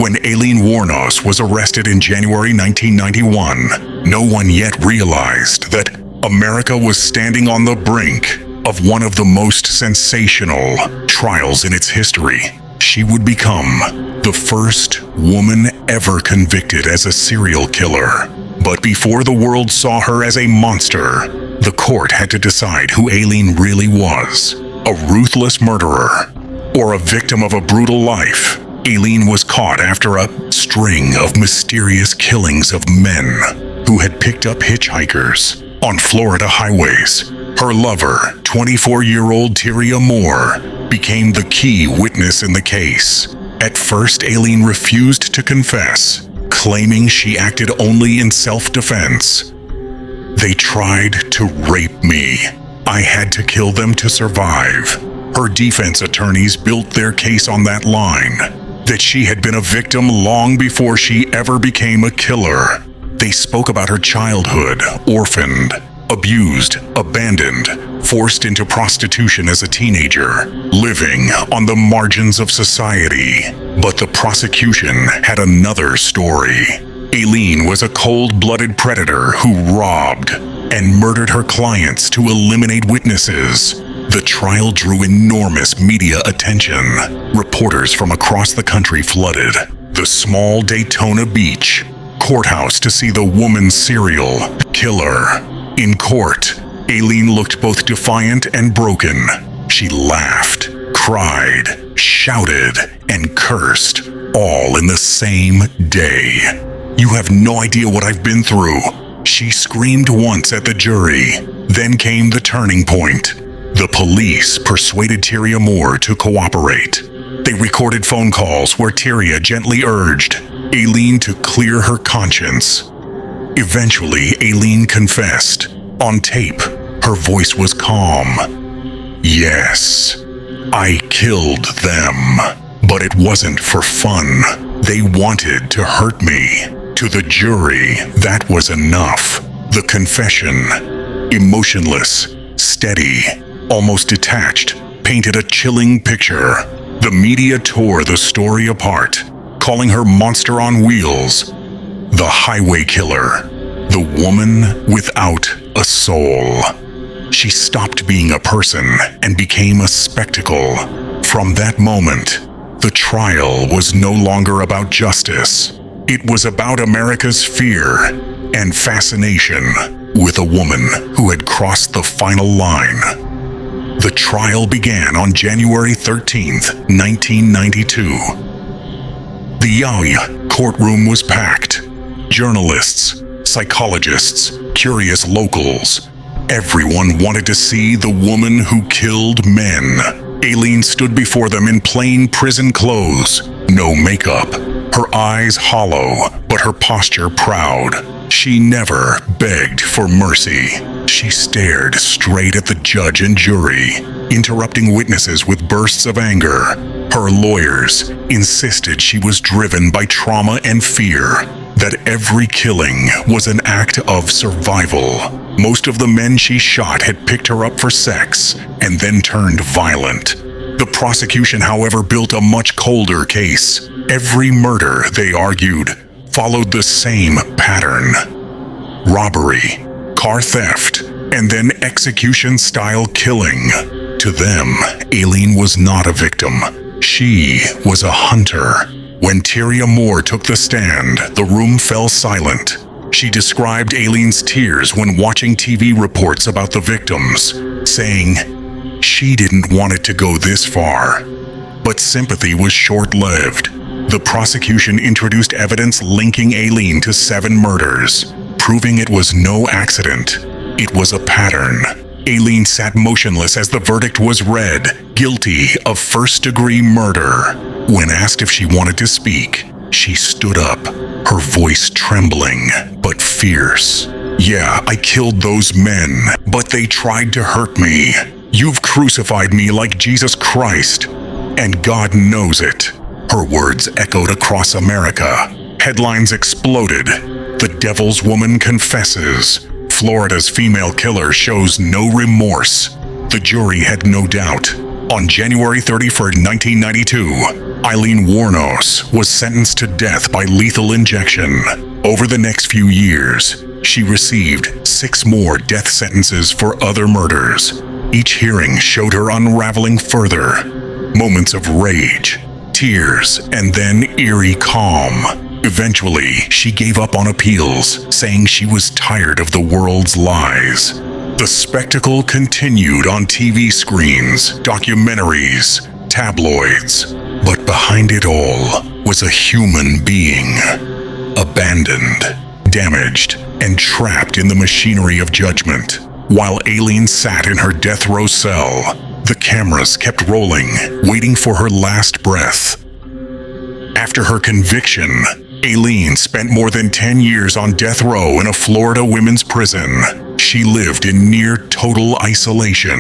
When Aileen Wuornos was arrested in January 1991, no one yet realized that America was standing on the brink of one of the most sensational trials in its history. She would become the first woman ever convicted as a serial killer. But before the world saw her as a monster, the court had to decide who Aileen really was: a ruthless murderer or a victim of a brutal life. Aileen was caught after a string of mysterious killings of men who had picked up hitchhikers on Florida highways. Her lover, 24-year-old Tyria Moore, became the key witness in the case. At first, Aileen refused to confess, claiming she acted only in self-defense. "They tried to rape me. I had to kill them to survive." Her defense attorneys built their case on that line, that she had been a victim long before she ever became a killer. They spoke about her childhood, orphaned, abused, abandoned, forced into prostitution as a teenager, living on the margins of society. But the prosecution had another story. Aileen was a cold-blooded predator who robbed and murdered her clients to eliminate witnesses. The trial drew enormous media attention. Reporters from across the country flooded the small Daytona Beach courthouse to see the woman serial killer. In court, Aileen looked both defiant and broken. She laughed, cried, shouted, and cursed, all in the same day. "You have no idea what I've been through," she screamed once at the jury. Then came the turning point. The police persuaded Tyria Moore to cooperate. They recorded phone calls where Tyria gently urged Aileen to clear her conscience. Eventually, Aileen confessed. On tape, her voice was calm. "Yes, I killed them, but it wasn't for fun. They wanted to hurt me." To the jury, that was enough. The confession, emotionless, steady, almost detached, painted a chilling picture. The media tore the story apart, calling her monster on wheels, the highway killer, the woman without a soul. She stopped being a person and became a spectacle. From that moment, the trial was no longer about justice. It was about America's fear and fascination with a woman who had crossed the final line. The trial began on January 13th, 1992. The Yale courtroom was packed. Journalists, psychologists, curious locals. Everyone wanted to see the woman who killed men. Aileen stood before them in plain prison clothes, no makeup, her eyes hollow, but her posture proud. She never begged for mercy. She stared straight at the judge and jury, interrupting witnesses with bursts of anger. Her lawyers insisted she was driven by trauma and fear, that every killing was an act of survival. Most of the men she shot had picked her up for sex and then turned violent. The prosecution, however, built a much colder case. Every murder, they argued, followed the same pattern: robbery, car theft, and then execution-style killing. To them, Aileen was not a victim. She was a hunter. When Tyria Moore took the stand, the room fell silent. She described Aileen's tears when watching TV reports about the victims, saying she didn't want it to go this far. But sympathy was short-lived. The prosecution introduced evidence linking Aileen to 7 murders, proving it was no accident. It was a pattern. Aileen sat motionless as the verdict was read, guilty of first-degree murder. When asked if she wanted to speak, she stood up, her voice trembling but fierce. "Yeah, I killed those men, but they tried to hurt me. You've crucified me like Jesus Christ, and God knows it." Her words echoed across America. Headlines exploded. "The Devil's Woman confesses. Florida's female killer shows no remorse." The jury had no doubt. On January 31st, 1992, Aileen Wuornos was sentenced to death by lethal injection. Over the next few years, she received 6 more death sentences for other murders. Each hearing showed her unraveling further. Moments of rage, tears, and then eerie calm. Eventually, she gave up on appeals, saying she was tired of the world's lies. The spectacle continued on TV screens, documentaries, tabloids. But behind it all was a human being. Abandoned, damaged, and trapped in the machinery of judgment. While Aileen sat in her death row cell, the cameras kept rolling, waiting for her last breath. After her conviction, Aileen spent more than 10 years on death row in a Florida women's prison. She lived in near total isolation.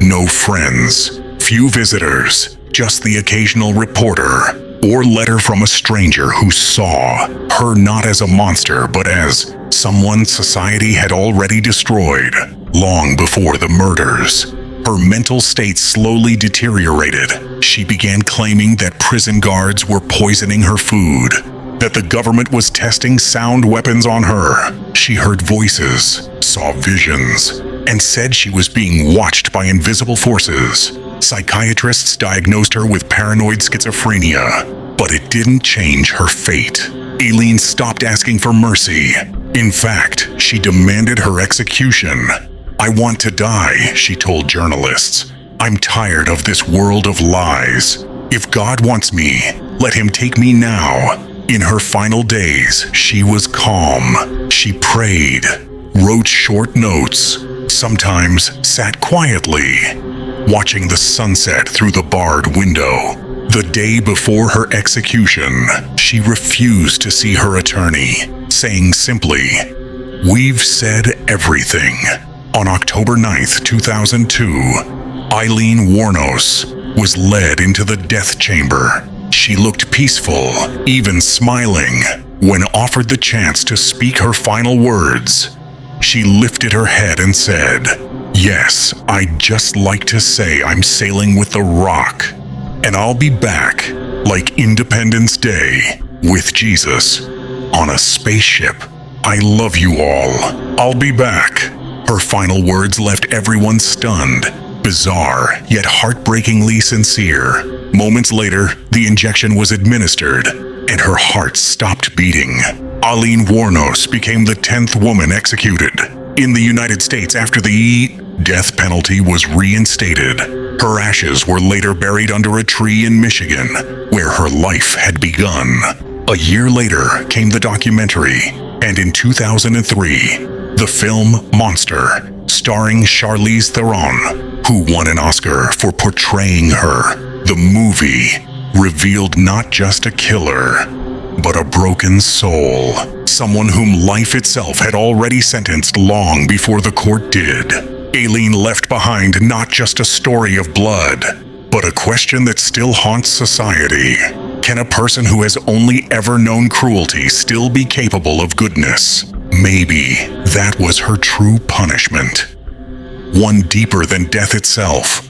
No friends, few visitors, just the occasional reporter or letter from a stranger who saw her not as a monster but as someone society had already destroyed long before the murders. Her mental state slowly deteriorated. She began claiming that prison guards were poisoning her food, that the government was testing sound weapons on her. She heard voices, saw visions, and said she was being watched by invisible forces. Psychiatrists diagnosed her with paranoid schizophrenia, but it didn't change her fate. Aileen stopped asking for mercy. In fact, she demanded her execution. "I want to die," she told journalists. "I'm tired of this world of lies. If God wants me, let him take me now." In her final days, she was calm. She prayed, wrote short notes, sometimes sat quietly, watching the sunset through the barred window. The day before her execution, she refused to see her attorney, saying simply, "We've said everything." On October 9th, 2002, Aileen Wuornos was led into the death chamber. She looked peaceful, even smiling, when offered the chance to speak her final words. She lifted her head and said, "Yes, I'd just like to say I'm sailing with the Rock, and I'll be back, like Independence Day, with Jesus, on a spaceship. I love you all. I'll be back." Her final words left everyone stunned, bizarre, yet heartbreakingly sincere. Moments later, the injection was administered, and her heart stopped beating. Aileen Wuornos became the 10th woman executed in the United States after the death penalty was reinstated. Her ashes were later buried under a tree in Michigan, where her life had begun. A year later came the documentary, and in 2003, the film Monster, starring Charlize Theron, who won an Oscar for portraying her. The movie revealed not just a killer, but a broken soul, someone whom life itself had already sentenced long before the court did. Aileen left behind not just a story of blood, but a question that still haunts society. Can a person who has only ever known cruelty still be capable of goodness? Maybe that was her true punishment. One deeper than death itself.